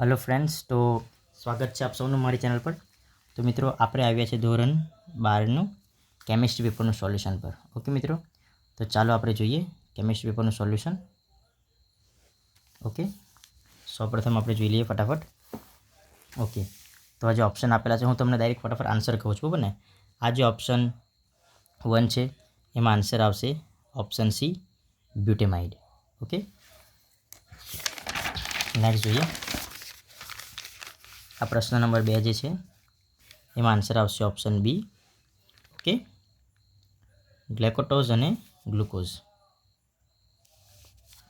Hello friends, तो स्वागत है आप सबनु मारी चैनल पर। तो मित्रों, आपणे आव्या छे धोरण 12 केमिस्ट्री पेपरનું સોલ્યુશન पर। ओके मित्रों, तो चालो આપણે જોઈએ केमिस्ट्री पेपरનું સોલ્યુશન। ओके, સૌપ્રથમ આપણે જોઈ લઈએ ફટાફટ। ओके, तो આ જે ઓપ્શન આપેલા છે હું તમને ડાયરેક્ટ ફટાફટ આન્સર કહું છું, બરાબર ને। આ જે ઓપ્શન 1 છે એમાં આન્સર આવશે ઓપ્શન સી, બ્યુટેમાઇડ। ओके, नेक्स्ट જોઈએ आ प्रश्न नंबर 2 जे छे एमां आंसर आवशे ऑप्शन बी। ओके, ग्लेकोटोज अने ग्लूकोज।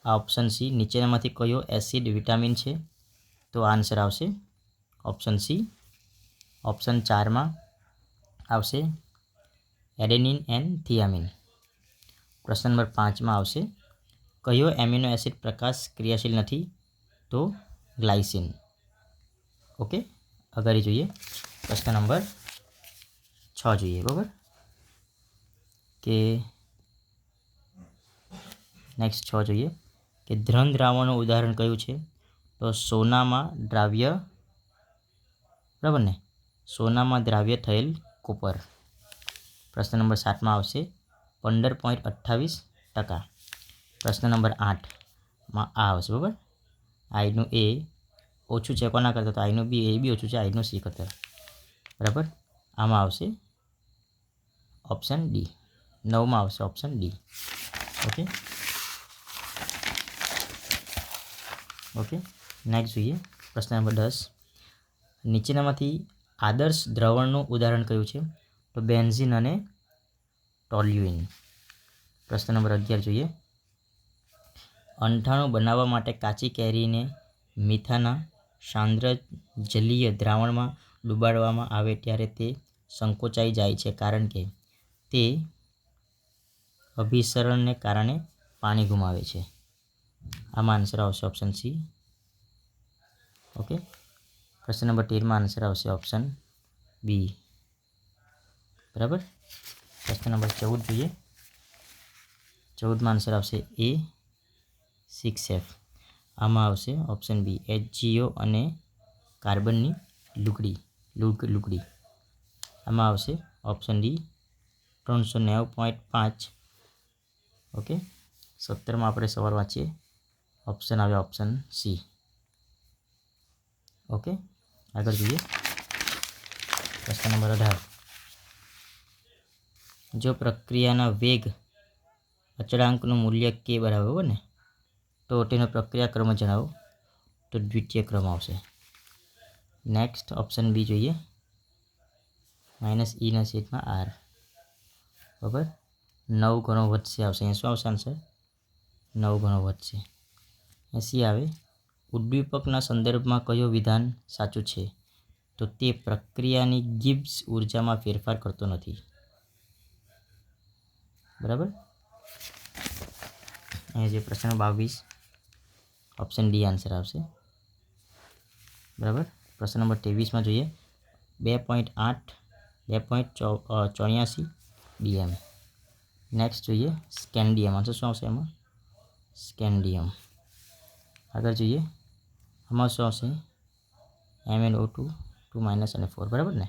आ ऑप्शन सी, नीचेनामांथी कयो एसिड विटामिन छे? तो आंसर आवशे ऑप्शन सी। ऑप्शन 4 में आवशे एडेनिन एंड थियामिन। प्रश्न नंबर 5 में आवशे कयो एमिनो एसिड प्रकाश क्रियाशील नथी? तो ग्लाइसिन। ओके, अगाड़ी જોઈએ प्रश्न नंबर 6 જોઈએ, बराबर के नेक्स्ट 6 જોઈએ कि द्रन द्रावणનું उदाहरण કયું છે? तो सोनाમાં દ્રાવ્ય, बराबर ने, सोनाમાં દ્રાવ્ય થયેલ કોપર। प्रश्न नंबर 7 में आवशे 15.28%। प्रश्न नंबर 8 में आ आवशे, बराबर, आईनु ए ओछું છે કોના કરતાં? तो आईनु बी, ए बी ओछું છે आईनु सी करતાં, बराबर। आमां आवशे ऑप्शन डी। 9 में आवशे option D. Okay, okay, next જોઈએ प्रश्न नंबर 10। નીચેનામાંથી આદર્શ દ્રવણનું ઉદાહરણ કયું છે? તો બેન્ઝીન અને ટોલ્યુઇન। પ્રશ્ન નંબર 11 જોઈએ। અંઠાણું બનાવવા માટે કાચી કેરીને મીઠાના સાંદ્ર જલીય દ્રાવણમાં ડુબાડવામાં આવે ત્યારે તે સંકોચાઈ જાય છે કારણ કે તે અભિસરણને કારણે પાણી ગુમાવે છે। આમાં આન્સર આવશે ઓપ્શન સી। ओके, प्रश्न नंबर 13 में आंसर आवशे ऑप्शन बी, बराबर। प्रश्न नंबर 14 જોઈએ। 14 में आंसर आवशे ए 6F। आमां आवशे ऑप्शन बी, HGO अने कार्बननी लुगड़ी। आमां आवशे ऑप्शन डी 390.5। ओके, 17 में आपणे सवाल वाँचीए। ऑप्शन आवे ऑप्शन सी। ओके, आगळ જોઈએ प्रश्न नंबर 18। जो प्रक्रियाना वेग अचळांकનું मूल्य के बराबर ने, तो तेनो प्रक्रिया क्रम जणावो। तो द्वितीय क्रम आवशे। नेक्स्ट ऑप्शन बी જોઈએ, -e ना छेदमां r, बराबर। 9 गणो વધશે આવશે। અહીં શું આવશે આન્સર? 9 ગણો વધશે। એસી આવે। ઉદ્દીપકના સંદર્ભમાં કયો વિધાન સાચું છે? તો તે પ્રક્રિયાની ગિબ્સ ઊર્જામાં ફેરફાર કરતો નથી, બરાબર। અહીં જે પ્રશ્ન 22 ऑप्शन डी आंसर आवशे, बराबर। प्रश्न नंबर 23 में જોઈએ 2.84 BM। नेक्स्ट જોઈએ स्केंडियम। आंसर શું આવશે એમાં? स्केंडियम। આગળ જોઈએ આમાં શું આવશે? MnO2 2- અને 4, बराबर ने।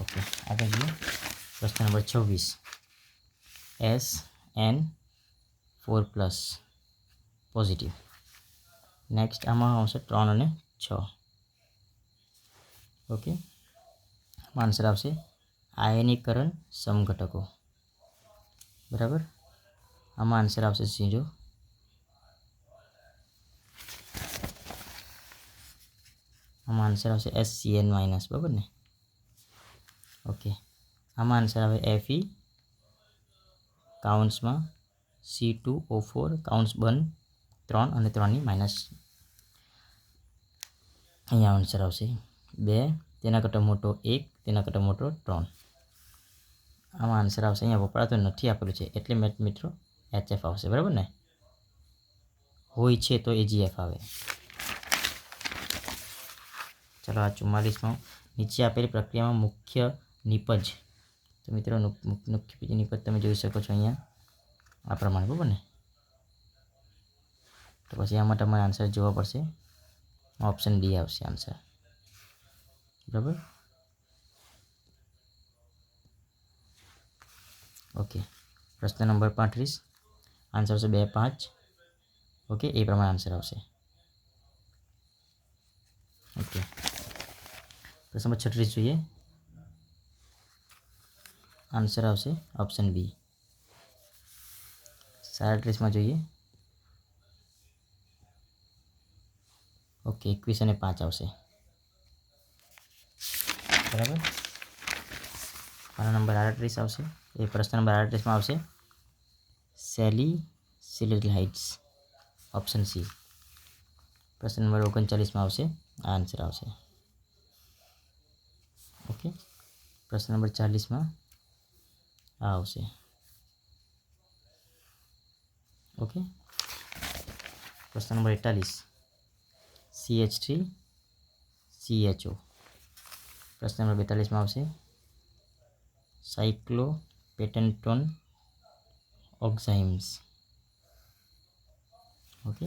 ओके, આગળ જોઈએ प्रश्न नंबर 26 SN4+ पॉजिटिव। नेक्स्ट आमां आवशे 3 અને 6। ओके, आंसर आवशे आयनीकरण समघटको, बराबर। आमां आंसर आवशे 0। आमां आंसर आवशे SCN-, बराबर ने। ओके, आमां आंसर आवे Fe काउंस में C2O4 काउंस बन 3 અને 3 ની माइनस। अहीं आंसर आवशे 2, तेना करતાં मोटो 1, तेना करતાં मोटो 3। आमां आंसर आवशे, अहीं वपरातो नथी आपेલું છે એટલે મિત્રો HF आवशे, बराबर ने। होय छे तो AgF आवे। चलो आ 44 में नीचे आपेली प्रक्रिया में मुख्य निपज। तो मित्रों मुख्य निपज तमे जोई शको छो अहींया आ प्रमाणे, बराबर ने। तो पछी आमां तमारे आंसर जोवा पड़शे। ઓપ્શન ડી આવશે આન્સર. બરાબર. ઓકે, પ્રશ્ન નંબર 35 આન્સર આવશે 2, 5. ઓકે, એ પ્રમાણે આન્સર આવશે. ઓકે, પ્રશ્ન નંબર 36 જોઈએ. આન્સર આવશે ઓપ્શન બી. 37માં જોઈએ. ઓકે, 21 અને 5 આવશે. બરાબર. પાના નંબર 38 આવશે. એ પ્રશ્ન નંબર 38માં આવશે સેલી સિલિટલ હાઇટ્સ, ઓપ્શન સી. પ્રશ્ન નંબર 39માં આવશે આ આન્સર આવશે. ઓકે, પ્રશ્ન નંબર 40માં આ આવશે. ઓકે, પ્રશ્ન નંબર 41 CH3CHO. પ્રશ્ન નંબર 42માં આવશે સાયક્લોપેન્ટેનોન ઓક્ઝાઇમ્સ. ઓકે,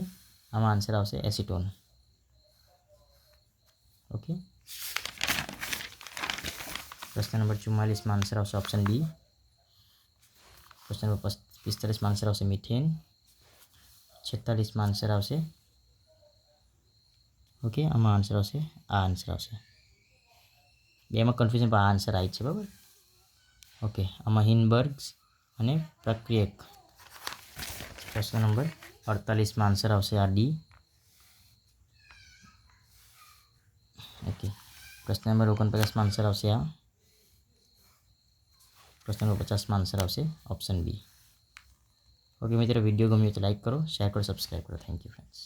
આમાં આન્સર આવશે એસિટોન. ઓકે, પ્રશ્ન નંબર 44માં આન્સર આવશે ઓપ્શન બી. પ્રશ્ન નંબર 45માં આન્સર આવશે મિથેન. 46માં આન્સર આવશે. ઓકે, આમાં આન્સર આવશે આ આન્સર આવશે. બેમાં કન્ફ્યુઝન પણ આ આન્સર આવી છે. બરાબર. ઓકે, આમાં હિનબર્ગ્સ અને પ્રક્રિયક. પ્રશ્ન નંબર 48માં આન્સર આવશે આ ડી. ઓકે, પ્રશ્ન નંબર 49માં આન્સર આવશે આ. પ્રશ્ન નંબર 50માં આન્સર આવશે ઓપ્શન બી. ઓકે મિત્રો, વિડીયો ગમ્યો તો લાઈક કરો, શેર કરો, સબસ્ક્રાઈબ કરો. Thank you friends.